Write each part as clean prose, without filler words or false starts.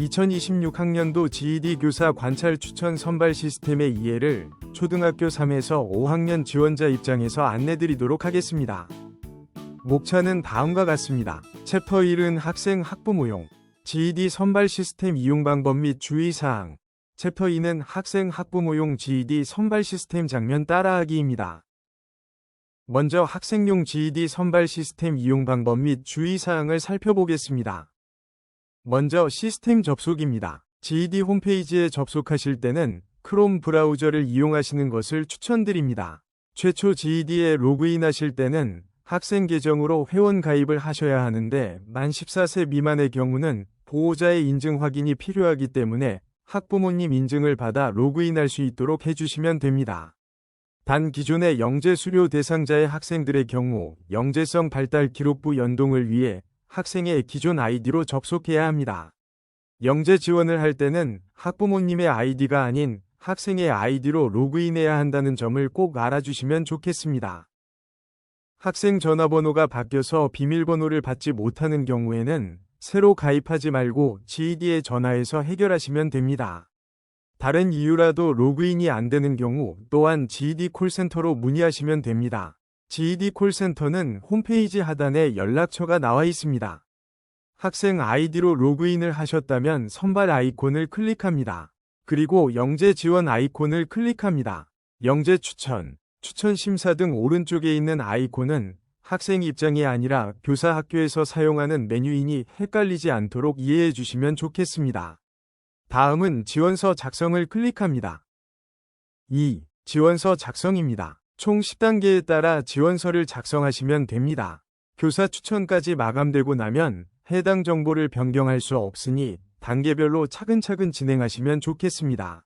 2026학년도 GED 교사 관찰 추천 선발 시스템의 이해를 초등학교 3에서 5학년 지원자 입장에서 안내드리도록 하겠습니다. 목차는 다음과 같습니다. 챕터 1은 학생 학부모용 GED 선발 시스템 이용 방법 및 주의사항. 챕터 2는 학생 학부모용 GED 선발 시스템 장면 따라하기입니다. 먼저 학생용 GED 선발 시스템 이용 방법 및 주의사항을 살펴보겠습니다. 먼저 시스템 접속입니다. GED 홈페이지에 접속하실 때는 크롬 브라우저를 이용하시는 것을 추천드립니다. 최초 GED에 로그인하실 때는 학생 계정으로 회원 가입을 하셔야 하는데 만 14세 미만의 경우는 보호자의 인증 확인이 필요하기 때문에 학부모님 인증을 받아 로그인할 수 있도록 해주시면 됩니다. 단 기존의 영재 수료 대상자의 학생들의 경우 영재성 발달 기록부 연동을 위해 학생의 기존 아이디로 접속해야 합니다. 영재 지원을 할 때는 학부모님의 아이디가 아닌 학생의 아이디로 로그인해야 한다는 점을 꼭 알아주시면 좋겠습니다. 학생 전화번호가 바뀌어서 비밀번호를 받지 못하는 경우에는 새로 가입하지 말고 GED에 전화해서 해결하시면 됩니다. 다른 이유라도 로그인이 안 되는 경우 또한 GED 콜센터로 문의하시면 됩니다. GED 콜센터는 홈페이지 하단에 연락처가 나와 있습니다. 학생 아이디로 로그인을 하셨다면 선발 아이콘을 클릭합니다. 그리고 영재 지원 아이콘을 클릭합니다. 영재 추천, 추천 심사 등 오른쪽에 있는 아이콘은 학생 입장이 아니라 교사 학교에서 사용하는 메뉴이니 헷갈리지 않도록 이해해 주시면 좋겠습니다. 다음은 지원서 작성을 클릭합니다. 2. 지원서 작성입니다. 총 10단계에 따라 지원서를 작성하시면 됩니다. 교사 추천까지 마감되고 나면 해당 정보를 변경할 수 없으니 단계별로 차근차근 진행하시면 좋겠습니다.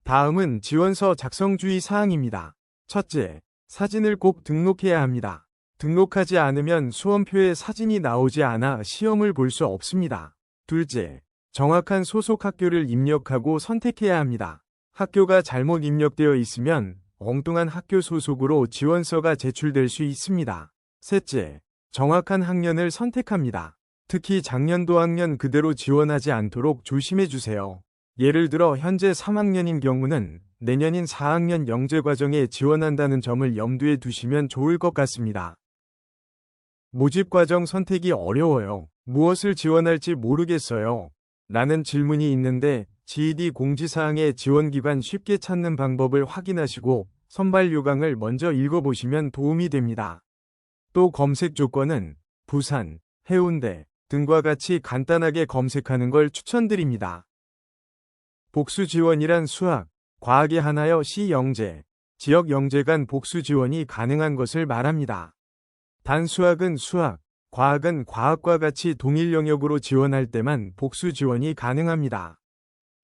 다음은 지원서 작성 주의 사항입니다. 첫째, 사진을 꼭 등록해야 합니다. 등록하지 않으면 수험표에 사진이 나오지 않아 시험을 볼 수 없습니다. 둘째, 정확한 소속 학교를 입력하고 선택해야 합니다. 학교가 잘못 입력되어 있으면 엉뚱한 학교 소속으로 지원서가 제출될 수 있습니다. 셋째, 정확한 학년을 선택합니다. 특히 작년도 학년 그대로 지원하지 않도록 조심해 주세요. 예를 들어 현재 3학년인 경우는 내년인 4학년 영재 과정에 지원한다는 점을 염두에 두시면 좋을 것 같습니다. 모집 과정 선택이 어려워요. 무엇을 지원할지 모르겠어요. 라는 질문이 있는데 GED 공지사항의 지원기관 쉽게 찾는 방법을 확인하시고 선발 요강을 먼저 읽어보시면 도움이 됩니다. 또 검색 조건은 부산, 해운대 등과 같이 간단하게 검색하는 걸 추천드립니다. 복수 지원이란 수학, 과학에 한하여 시영재, 지역 영재 간 복수 지원이 가능한 것을 말합니다. 단 수학은 수학, 과학은 과학과 같이 동일 영역으로 지원할 때만 복수 지원이 가능합니다.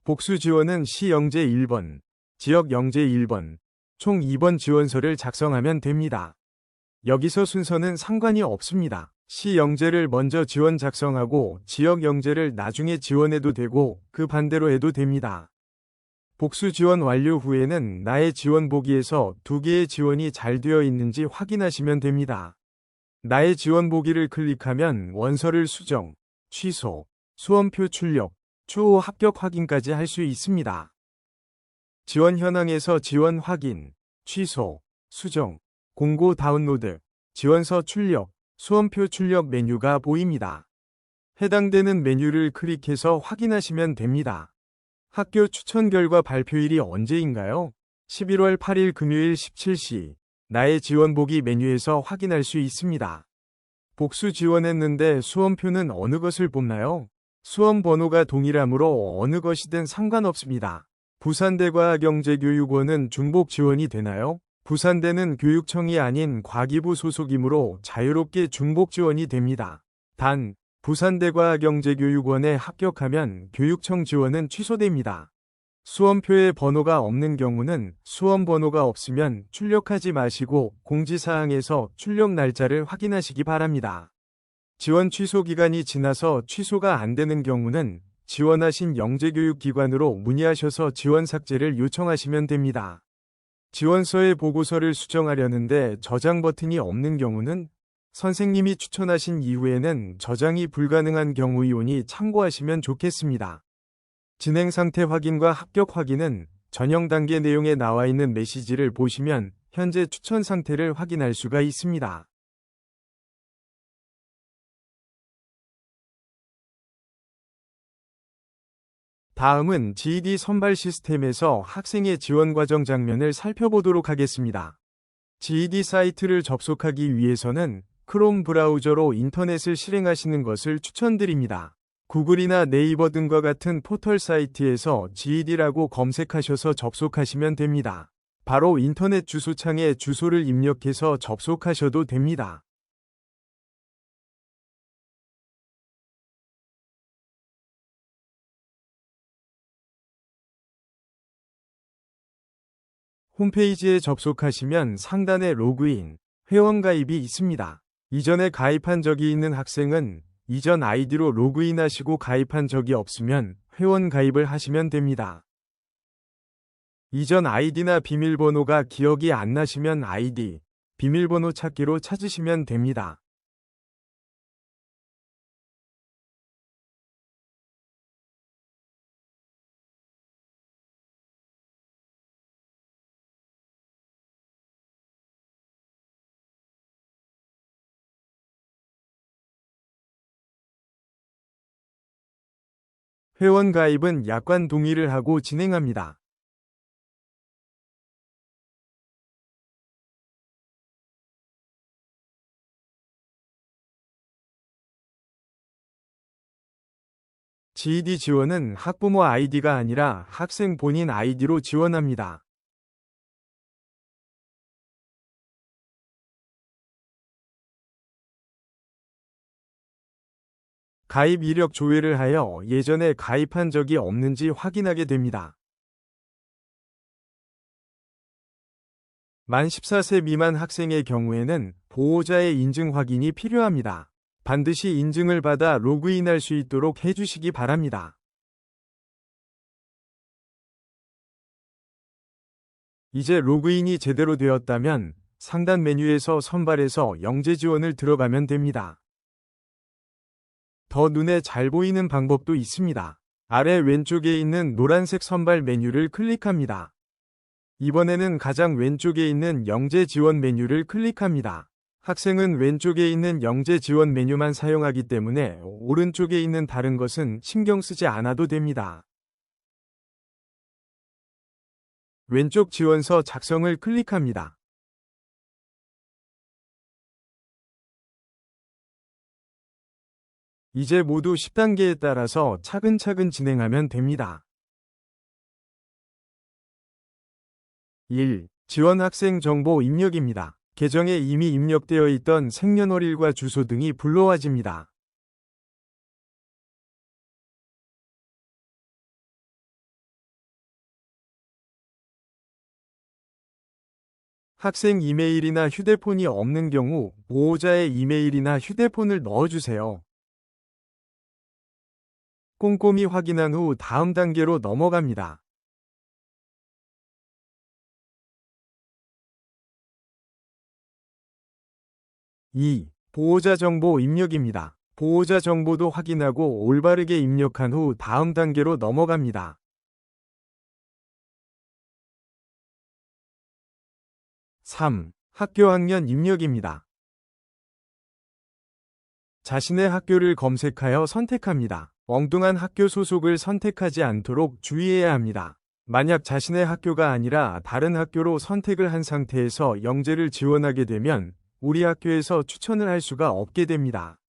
복수 지원은 시영재 1번, 지역 영재 1번, 총 2번 지원서를 작성하면 됩니다. 여기서 순서는 상관이 없습니다. 시영재를 먼저 지원 작성하고 지역 영재를 나중에 지원해도 되고 그 반대로 해도 됩니다. 복수 지원 완료 후에는 나의 지원 보기에서 2개의 지원이 잘 되어 있는지 확인하시면 됩니다. 나의 지원 보기를 클릭하면 원서를 수정, 취소, 수험표 출력, 추후 합격 확인까지 할 수 있습니다. 지원 현황에서 지원 확인, 취소, 수정, 공고 다운로드, 지원서 출력, 수험표 출력 메뉴가 보입니다. 해당되는 메뉴를 클릭해서 확인하시면 됩니다. 학교 추천 결과 발표일이 언제인가요? 11월 8일 금요일 17시. 나의 지원 보기 메뉴에서 확인할 수 있습니다. 복수 지원했는데 수험표는 어느 것을 뽑나요? 수험 번호가 동일하므로 어느 것이든 상관없습니다. 부산대과학영재교육원은 중복 지원이 되나요? 부산대는 교육청이 아닌 과기부 소속이므로 자유롭게 중복 지원이 됩니다. 단, 부산대과학영재교육원에 합격하면 교육청 지원은 취소됩니다. 수험표에 번호가 없는 경우는 수험 번호가 없으면 출력하지 마시고 공지사항에서 출력 날짜를 확인하시기 바랍니다. 지원 취소 기간이 지나서 취소가 안 되는 경우는 지원하신 영재교육기관으로 문의하셔서 지원 삭제를 요청하시면 됩니다. 지원서의 보고서를 수정하려는데 저장 버튼이 없는 경우는 선생님이 추천하신 이후에는 저장이 불가능한 경우이오니 참고하시면 좋겠습니다. 진행 상태 확인과 합격 확인은 전형 단계 내용에 나와 있는 메시지를 보시면 현재 추천 상태를 확인할 수가 있습니다. 다음은 GED 선발 시스템에서 학생의 지원 과정 장면을 살펴보도록 하겠습니다. GED 사이트를 접속하기 위해서는 크롬 브라우저로 인터넷을 실행하시는 것을 추천드립니다. 구글이나 네이버 등과 같은 포털 사이트에서 GED라고 검색하셔서 접속하시면 됩니다. 바로 인터넷 주소창에 주소를 입력해서 접속하셔도 됩니다. 홈페이지에 접속하시면 상단에 로그인, 회원가입이 있습니다. 이전에 가입한 적이 있는 학생은 이전 아이디로 로그인하시고 가입한 적이 없으면 회원 가입을 하시면 됩니다. 이전 아이디나 비밀번호가 기억이 안 나시면 아이디, 비밀번호 찾기로 찾으시면 됩니다. 회원 가입은 약관 동의를 하고 진행합니다. GED 지원은 학부모 아이디가 아니라 학생 본인 아이디로 지원합니다. 가입 이력 조회를 하여 예전에 가입한 적이 없는지 확인하게 됩니다. 만 14세 미만 학생의 경우에는 보호자의 인증 확인이 필요합니다. 반드시 인증을 받아 로그인할 수 있도록 해주시기 바랍니다. 이제 로그인이 제대로 되었다면 상단 메뉴에서 선발해서 영재 지원을 들어가면 됩니다. 더 눈에 잘 보이는 방법도 있습니다. 아래 왼쪽에 있는 노란색 선발 메뉴를 클릭합니다. 이번에는 가장 왼쪽에 있는 영재 지원 메뉴를 클릭합니다. 학생은 왼쪽에 있는 영재 지원 메뉴만 사용하기 때문에 오른쪽에 있는 다른 것은 신경 쓰지 않아도 됩니다. 왼쪽 지원서 작성을 클릭합니다. 이제 모두 10단계에 따라서 차근차근 진행하면 됩니다. 1. 지원 학생 정보 입력입니다. 계정에 이미 입력되어 있던 생년월일과 주소 등이 불러와집니다. 학생 이메일이나 휴대폰이 없는 경우 보호자의 이메일이나 휴대폰을 넣어주세요. 꼼꼼히 확인한 후 다음 단계로 넘어갑니다. 2. 보호자 정보 입력입니다. 보호자 정보도 확인하고 올바르게 입력한 후 다음 단계로 넘어갑니다. 3. 학교 학년 입력입니다. 자신의 학교를 검색하여 선택합니다. 엉뚱한 학교 소속을 선택하지 않도록 주의해야 합니다. 만약 자신의 학교가 아니라 다른 학교로 선택을 한 상태에서 영재를 지원하게 되면 우리 학교에서 추천을 할 수가 없게 됩니다.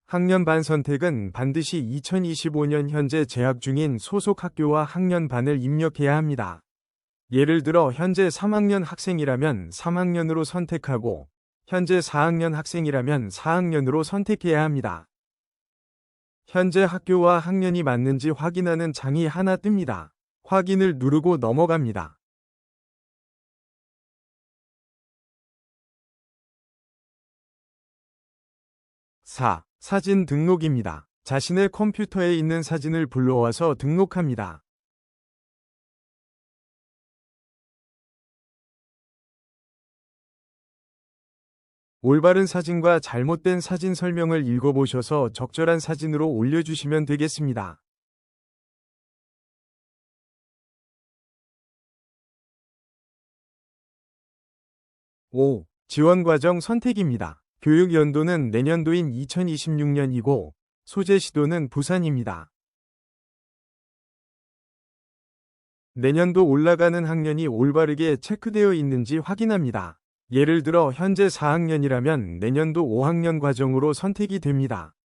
학년반 선택은 반드시 2025년 현재 재학 중인 소속 학교와 학년반을 입력해야 합니다. 예를 들어 현재 3학년 학생이라면 3학년으로 선택하고 현재 4학년 학생이라면 4학년으로 선택해야 합니다. 현재 학교와 학년이 맞는지 확인하는 창이 하나 뜹니다. 확인을 누르고 넘어갑니다. 4. 사진 등록입니다. 자신의 컴퓨터에 있는 사진을 불러와서 등록합니다. 올바른 사진과 잘못된 사진 설명을 읽어보셔서 적절한 사진으로 올려주시면 되겠습니다. 5. 지원 과정 선택입니다. 교육 연도는 내년도인 2026년이고 소재 시도는 부산입니다. 내년도 올라가는 학년이 올바르게 체크되어 있는지 확인합니다. 예를 들어 현재 4학년이라면 내년도 5학년 과정으로 선택이 됩니다.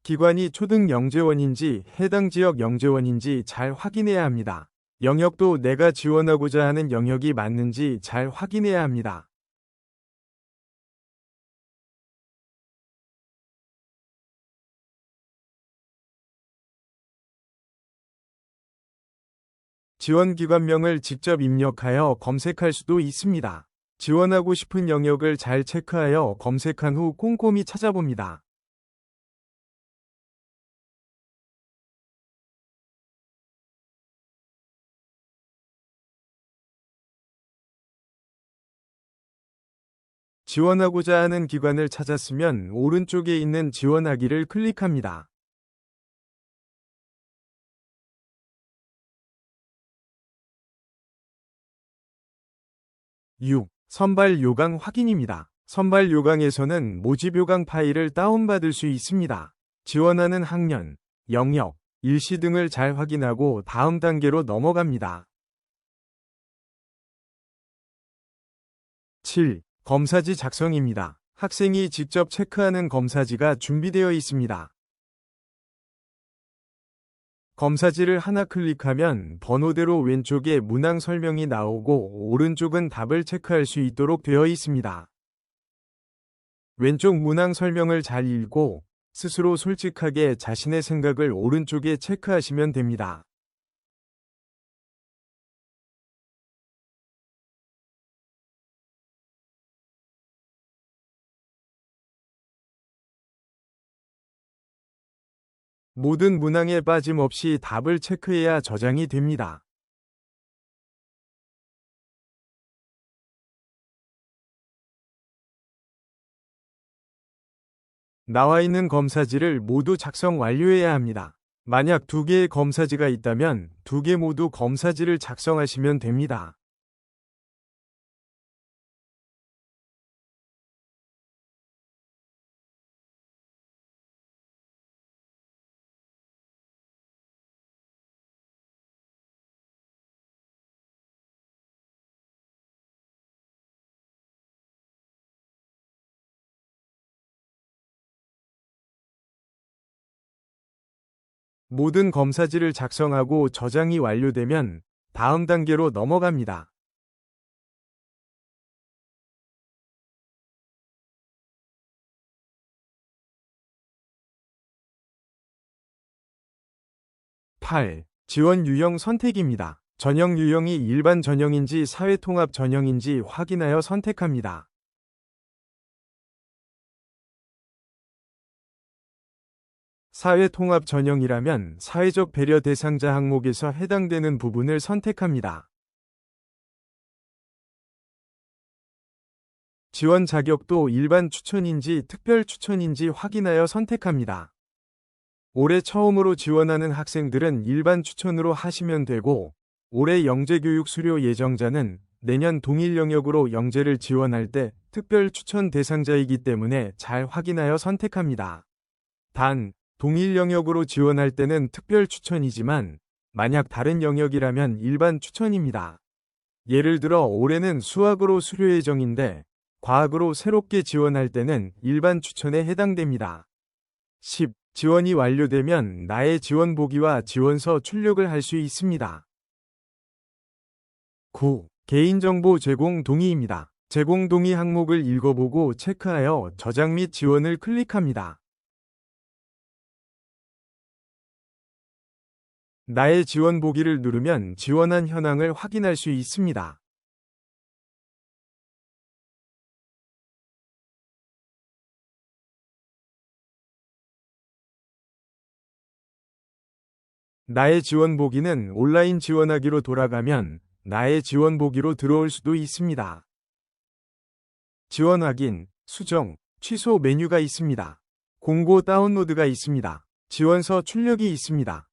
기관이 초등 영재원인지 해당 지역 영재원인지 잘 확인해야 합니다. 영역도 내가 지원하고자 하는 영역이 맞는지 잘 확인해야 합니다. 지원기관명을 직접 입력하여 검색할 수도 있습니다. 지원하고 싶은 영역을 잘 체크하여 검색한 후 꼼꼼히 찾아봅니다. 지원하고자 하는 기관을 찾았으면 오른쪽에 있는 지원하기를 클릭합니다. 6. 선발 요강 확인입니다. 선발 요강에서는 모집 요강 파일을 다운받을 수 있습니다. 지원하는 학년, 영역, 일시 등을 잘 확인하고 다음 단계로 넘어갑니다. 7. 검사지 작성입니다. 학생이 직접 체크하는 검사지가 준비되어 있습니다. 검사지를 하나 클릭하면 번호대로 왼쪽에 문항 설명이 나오고 오른쪽은 답을 체크할 수 있도록 되어 있습니다. 왼쪽 문항 설명을 잘 읽고 스스로 솔직하게 자신의 생각을 오른쪽에 체크하시면 됩니다. 모든 문항에 빠짐없이 답을 체크해야 저장이 됩니다. 나와 있는 검사지를 모두 작성 완료해야 합니다. 만약 2개의 검사지가 있다면 2개 모두 검사지를 작성하시면 됩니다. 모든 검사지를 작성하고 저장이 완료되면 다음 단계로 넘어갑니다. (8) 지원 유형 선택입니다. 전형 유형이 일반 전형인지 사회통합 전형인지 확인하여 선택합니다. 사회통합 전형이라면 사회적 배려 대상자 항목에서 해당되는 부분을 선택합니다. 지원 자격도 일반 추천인지 특별 추천인지 확인하여 선택합니다. 올해 처음으로 지원하는 학생들은 일반 추천으로 하시면 되고, 올해 영재교육 수료 예정자는 내년 동일 영역으로 영재를 지원할 때 특별 추천 대상자이기 때문에 잘 확인하여 선택합니다. 단, 동일 영역으로 지원할 때는 특별 추천이지만 만약 다른 영역이라면 일반 추천입니다. 예를 들어 올해는 수학으로 수료 예정인데 과학으로 새롭게 지원할 때는 일반 추천에 해당됩니다. 10. 지원이 완료되면 나의 지원 보기와 지원서 출력을 할 수 있습니다. 9. 개인정보 제공 동의입니다. 제공 동의 항목을 읽어보고 체크하여 저장 및 지원을 클릭합니다. 나의 지원 보기를 누르면 지원한 현황을 확인할 수 있습니다. 나의 지원 보기는 온라인 지원하기로 돌아가면 나의 지원 보기로 들어올 수도 있습니다. 지원 확인, 수정, 취소 메뉴가 있습니다. 공고 다운로드가 있습니다. 지원서 출력이 있습니다.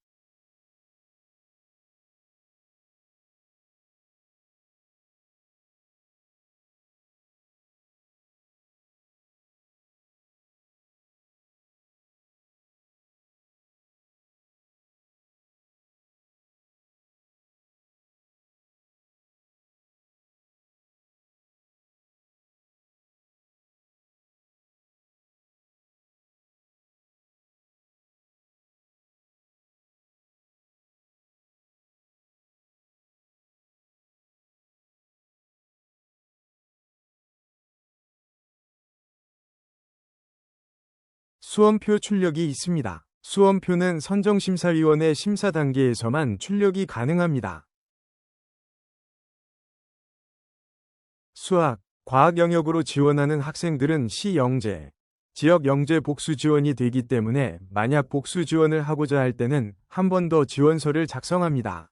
수험표 출력이 있습니다. 수험표는 선정심사위원회 심사 단계에서만 출력이 가능합니다. 수학, 과학 영역으로 지원하는 학생들은 시영재, 지역 영재 복수 지원이 되기 때문에 만약 복수 지원을 하고자 할 때는 한 번 더 지원서를 작성합니다.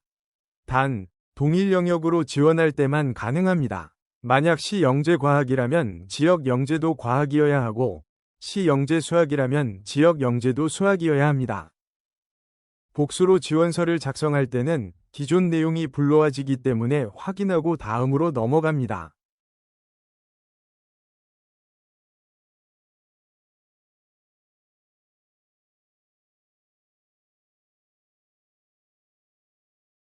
단, 동일 영역으로 지원할 때만 가능합니다. 만약 시영재 과학이라면 지역 영재도 과학이어야 하고 시영재 수학이라면 지역 영재도 수학이어야 합니다. 복수로 지원서를 작성할 때는 기존 내용이 불러와지기 때문에 확인하고 다음으로 넘어갑니다.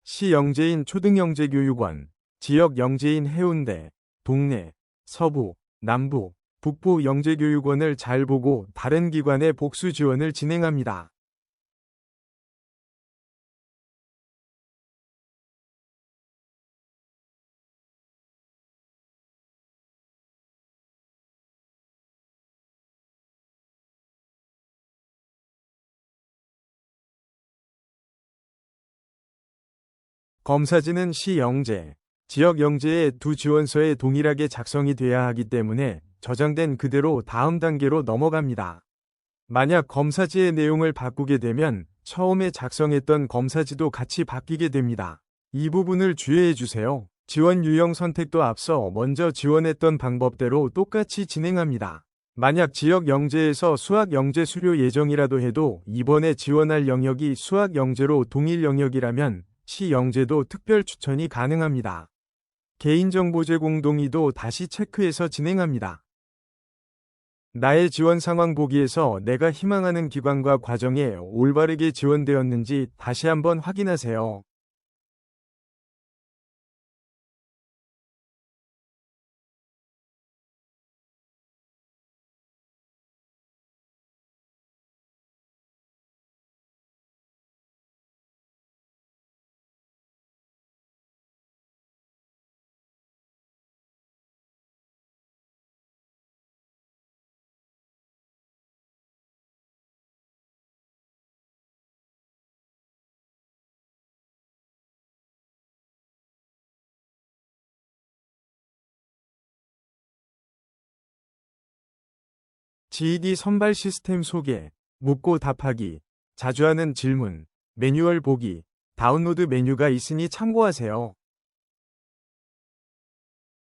시영재인 초등영재교육원, 지역 영재인 해운대, 동래, 서부, 남부, 북부 영재교육원을 잘 보고 다른 기관에 복수 지원을 진행합니다. 검사지는 시영재, 지역 영재의 두 지원서에 동일하게 작성이 돼야 하기 때문에 저장된 그대로 다음 단계로 넘어갑니다. 만약 검사지의 내용을 바꾸게 되면 처음에 작성했던 검사지도 같이 바뀌게 됩니다. 이 부분을 주의해 주세요. 지원 유형 선택도 앞서 먼저 지원했던 방법대로 똑같이 진행합니다. 만약 지역 영재에서 수학 영재 수료 예정이라도 해도 이번에 지원할 영역이 수학 영재로 동일 영역이라면 시 영재도 특별 추천이 가능합니다. 개인정보 제공 동의도 다시 체크해서 진행합니다. 나의 지원 상황 보기에서 내가 희망하는 기관과 과정에 올바르게 지원되었는지 다시 한번 확인하세요. GED 선발 시스템 소개, 묻고 답하기, 자주 하는 질문, 매뉴얼 보기, 다운로드 메뉴가 있으니 참고하세요.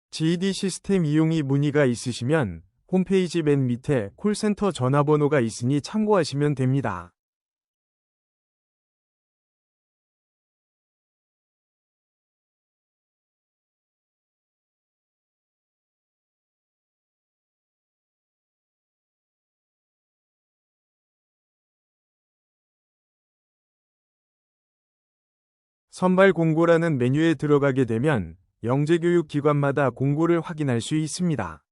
GED 시스템 이용이 문의가 있으시면 홈페이지 맨 밑에 콜센터 전화번호가 있으니 참고하시면 됩니다. 선발 공고라는 메뉴에 들어가게 되면 영재교육기관마다 공고를 확인할 수 있습니다.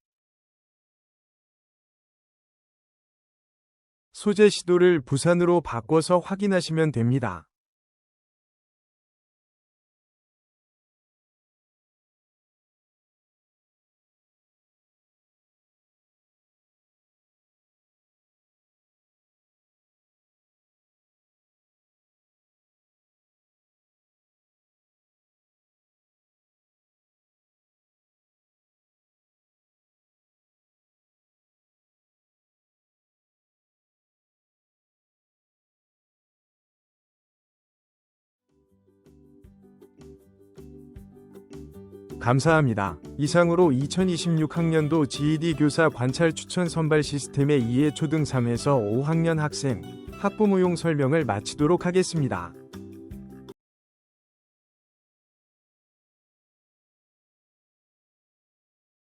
소재 시도를 부산으로 바꿔서 확인하시면 됩니다. 감사합니다. 이상으로 2026학년도 GED 교사 관찰 추천 선발 시스템의 2회 초등 3에서 5학년 학생 학부모용 설명을 마치도록 하겠습니다.